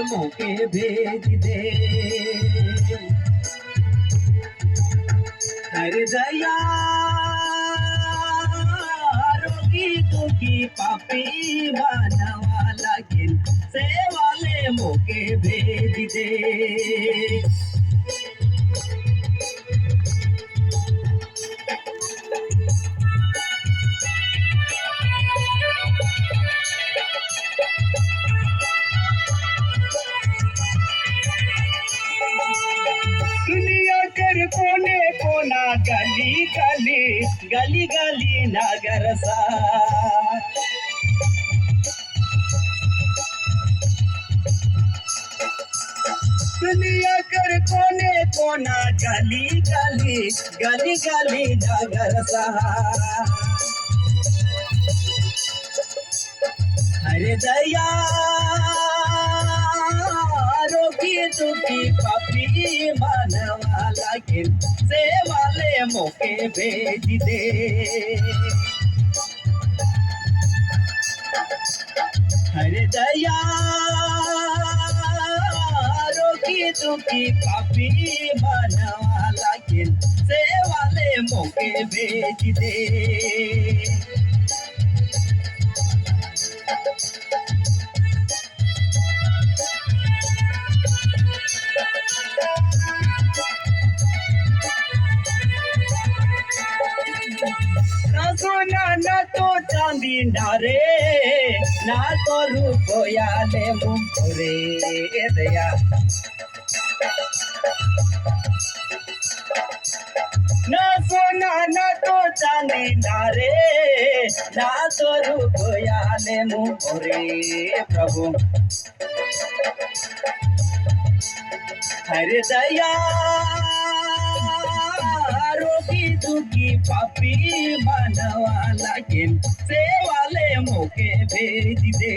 मोके भेज दे। हर दया रोगी दुखी पापी बनवा लगिन से वाले मोके भेज दे। दुनिया कर कोने कोना गली गली गली गली नगर सा। दुनिया कर कोने कोना गली गली गली गली नगर सा। हरे दया रोगी दुखी पापी बनवा लगिन से वाले मोके भेज दे। हरे दया रोगी दुखी पापी बनवा लगिन से वाले मोके भेज दे। ना सोना ना तो चांदी ना रे ना तो रुपया ले मुझे दया। ना सोना ना तो चांदी ना रे ना तो रुपया ले मुझे प्रभु। हर दया रोगी दुखी पापी बनवा लगिन से वाले मोके भेज दे।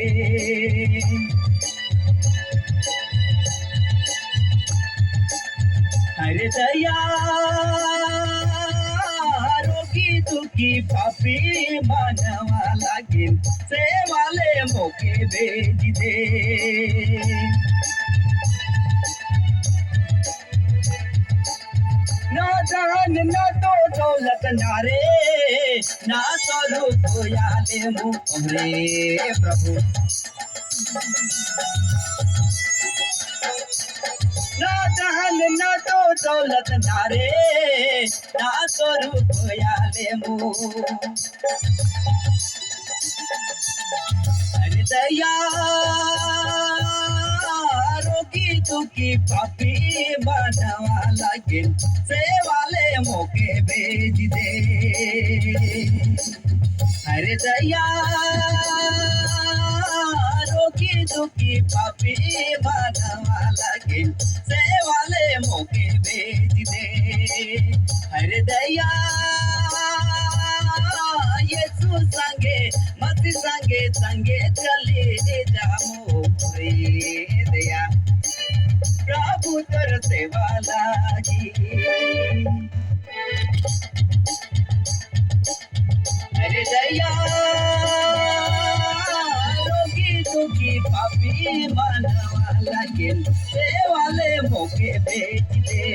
हर दया रोगी दुखी पापी बनवा लगिन से वाले मोके भेज दे। ना धन ना तो दौलत ना रे ना तो रुपया ले मुझे प्रभु। ना धन ना तो दौलत ना रे ना तो रुपया ले मुझे। हर दया रोगी दुखी पापी बनवा लगिन से वाले मोके भेज दे। हर दया रोगी दुखी पापी बनवा लगिन से वाले मोके भेज दे। हर दया यीशु संगे मसीह संगे संगे चले जामो रे दया प्रभु तर सेवा लागी। हर दया रोगी दुखी पापी बनवा लगिन से वाले मोके भेज दे।